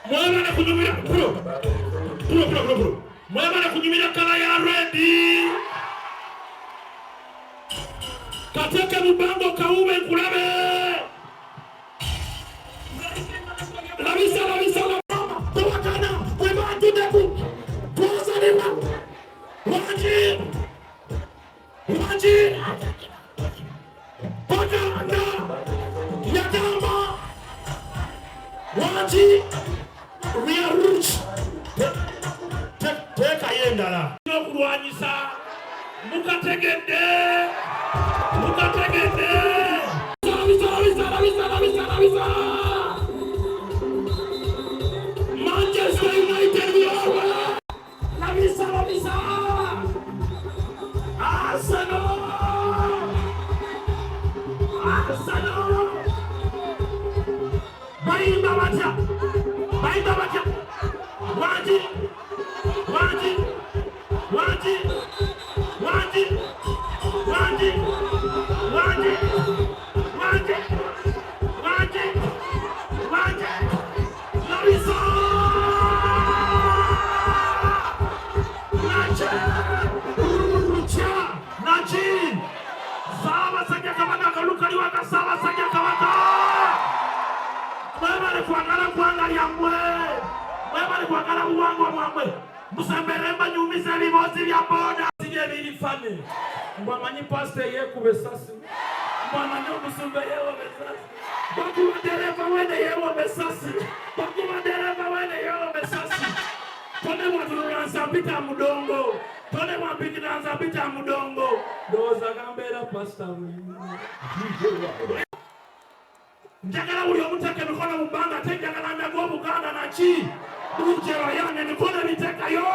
Mwemana kunyumira bro. Mwemana kunyumira kala ya ready. Kateke mubango kaume kulabe. Labisa mama. Tawakana. Wema tudeku. Tuwazalima. Waji. Pakanda. Yagama. Waji. We are rich. Take ayendala. Kurwanyisa. Mukategede. Labisa. Manchester United we are. Labisa. Arsenal. Ayimbye batya. Waji. Labisa. Nachi. Sawa sajja Kabaka lukali waka sawa sajja Kabaka. Mwebale kwagala kwangalya mmwe. Mwebale kwagala buwangwa mwamwe. Musemberemba nyumiza ebibozi bya boda. Sije bilifane. Mwamanyi pastor yekube sasi. Mwamanyi omusumba yewo besasi. Bakuba dereva wene yewo besasi. Tone mwatulanza pita mudongo. Tone mwapitilanza pita mudongo. Doza gambera pastor mwini. Njagala uli omuteke mikono mubanga tenjagala ndago Buganda na chi. Ujero yane mikono miteka yo.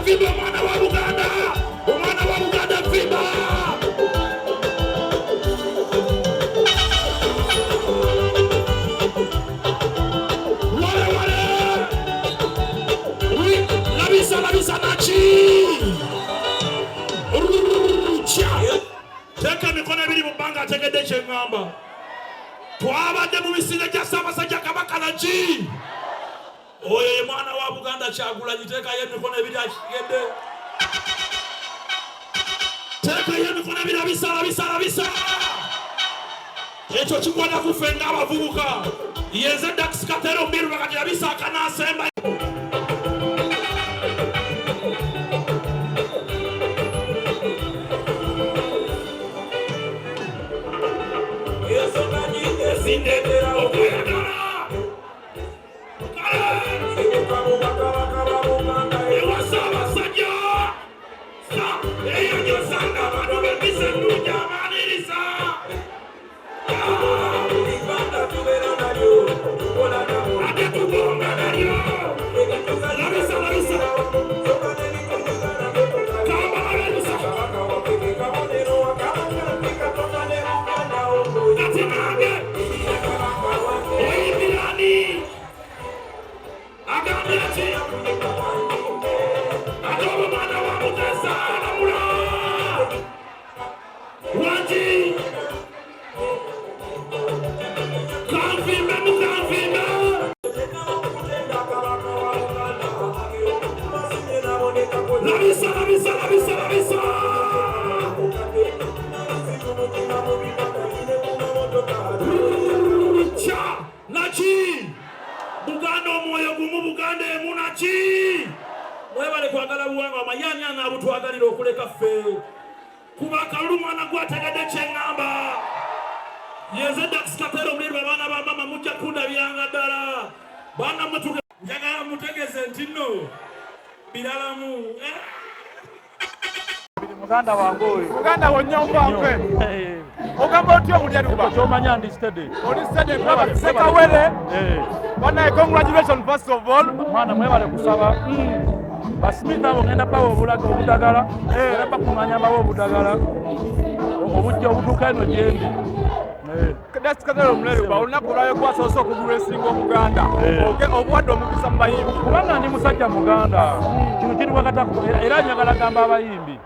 Viva mwana wa Buganda! Mwana wa Buganda viva! Wale! Oui, labisa nachi! Teka mikono ebiri mubanga tegedde ngamba. Twabadde mu misinde gya Ssaabasajja Kabaka nachi! Oye mwana wa Buganda Kyagulanyi teka ye mikono ebiri akigedde. Teka ye mikono ebiri abisa. Ekyo kikwata kufe ng'abavubuka. Yenze Dax Kartel Olubiri wakati abisa akanasemba. Misinde kuba akalulu mwana gwategedde kyeŋŋamba yeze Dax Kartel omulirwa abaana ba mama mujja kundabyanga ddala bana mutuge njagala mutegeze nti nno biralamu muganda wange oyo muganda wonnyombange ogamba otya omulyaluba kyomanya ndi steady oli steady sekawere banaye congratulations first of all mwana mwebale kusaba basimita abo ngenda bawa obudagala era bakumanya bawa obudagala obujja obutuuka eno gyendi Dax Kartel omulyaluba olunaku lwayo kwasoose okugula esinga omuganda obuwadde omukisa mu bayimbi kubanga ndi musajja muganda kino kiri wakatako era njagala gamba abayimbi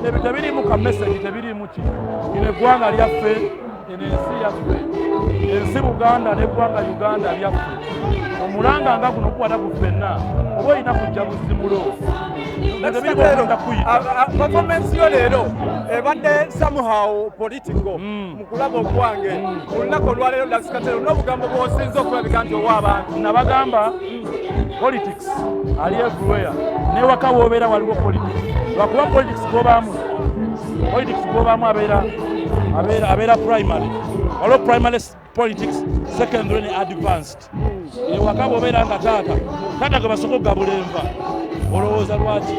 bino tebirimu ka message tebirimu ki kino eggwanga lyaffe eno ensi yaffe ensi Buganda n'eggwanga Uganda lyaffe omulanga nga guno okukwata ku ffenna oba olina kujja buzimulo performance yo leero ebadde somehow political mu kulaba okwange olunaku olwaleero Dax Kartel n'obugambo bw'osinza okulabika nti owa abantu nabagamba politics ali everywhere newaka woobeera waliwo politics lwakuba politics gobaamu abeera primary waliwo primary politics secondary ne advanced ewaka bwobeera nga taata gwe basooka okugabula enva olowooza lwaki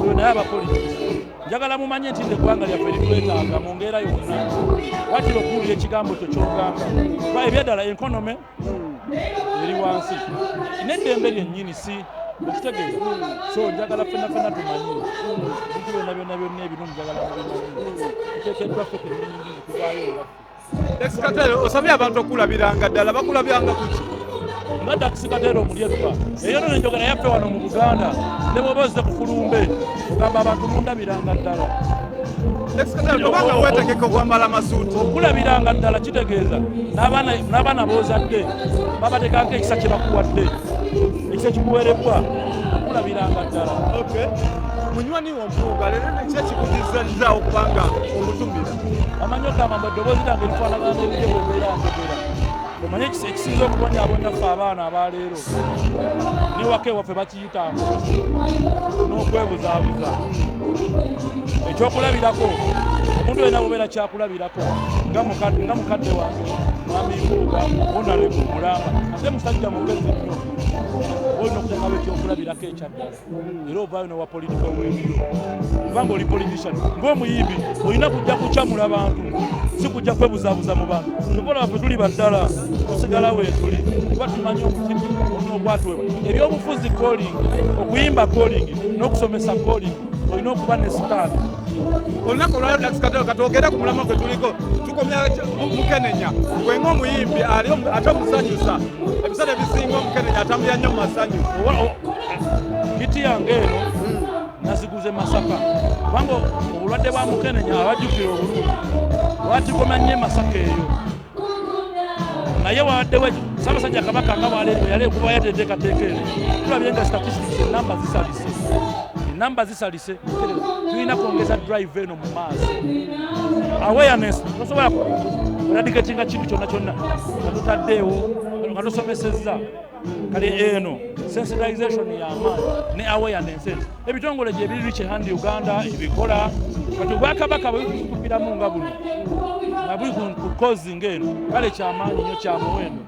oyo naye abapolitics njagala mumanye nti eggwanga lyaffe litwetaaga mu ngeera yonna wakiri okuwulira ekigambo kyo kyogamba kuba ebyeddala enkonome eri wansi n'eddembe lyennyini si okitegeeza so njagala ffenna tumanyi bintu byonna ebintu njagala tuteekeddwa ffe kennyini tuvaayo Dax Kartel osabye abantu okulabiranga ddala bakulabiranga kuki nga Dax Kartel omulyeluba eyo nno enjogera yaffe wano mu Buganda ne bw'oba ozze ku Fulumbe kugamba abantu mundabiranga ddala Dax Kartel kubanga weetegeka okwambala amasuuti okulabiranga ddala kitegeeza n'abaana b'ozadde babateekako ekisa kye bakuwadde ekisa kikuweerebbwa okulabiranga ddala munywani w'ompuuga leero neki ekikuzizza okubanga omutumira amanyi okugamba eddoboozi lyange lifaanagana n'ebyo bwebeera njogera omanye ekisinza okubonyabonya ffe abaana abaleero newaka ewaffe bakiyitanga n'okwebuzaabuza ekyokulabirako omuntu olina bubeera kyakulabirako nga mukadde wange mwami mpuuga onarebu mulamba ate musajja mugezi nnyo olina okutekawo ekyokulabirako ekyaddala era ovaayo newa political webiro kubanga oli politician ng'omuyimbi olina kujja kukyamula bantu si kujja kwebuzaabuza mu bantu tukola waffe tuli baddala tusigala weetuli kuba tumanyi omutima olina ogwatwebwa ebyobufuzi calling okuyimba calling n'okusomesa calling olina okuba ne sitaani olunaku olwaleero Dax Kartel katwogera ku mulamwa gwe tuliko tukomya mukenenya gwe ng'omuyimbi ate omusanyusa ebiseera ebisinga omukenenya atambulira nnyo mu masanyu kiti yange eno naziguze Masaka kubanga obulwadde bwa mukenenya abajjukira obulungi lwatikomya nnyo Masaka eyo naye waddewo Ssaabasajja Kabaka nga bwaleero yali kuba yateteekateeka eno tulabye nga statistics enamba zisalise tulina kwongeza drive eno mu maaso awareness tosobola eradicatinga kintu kyonna nga tutaddeewo nga tusomesezza kale eno sensitization y'amaanyi ne awareness eno ebitongole gye biri Reach Hand Uganda ebikola kati Obwakabaka bwekukupiramu nga buno nga buli ku kozi ng'eno kale kyamaanyi nnyo kyamuwendo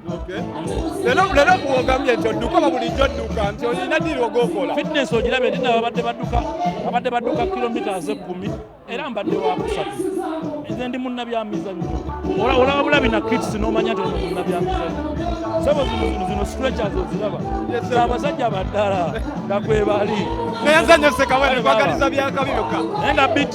leero kuwogambye nti odduka oba bulijjo odduka nti olina ddiiri og'okola fitness ogirabe ndina abadde badduka kilometers 10 era mbadde wa kusatu nze ndi munnabyamizannyo olaba bulabi na kits n'omanya nti ono munnabyamizannyo sabo zino stretchers oziraba abasajja baddala nga kwebali naye nzannyo sekawere kwagaliza byakabi byokka naye nga biti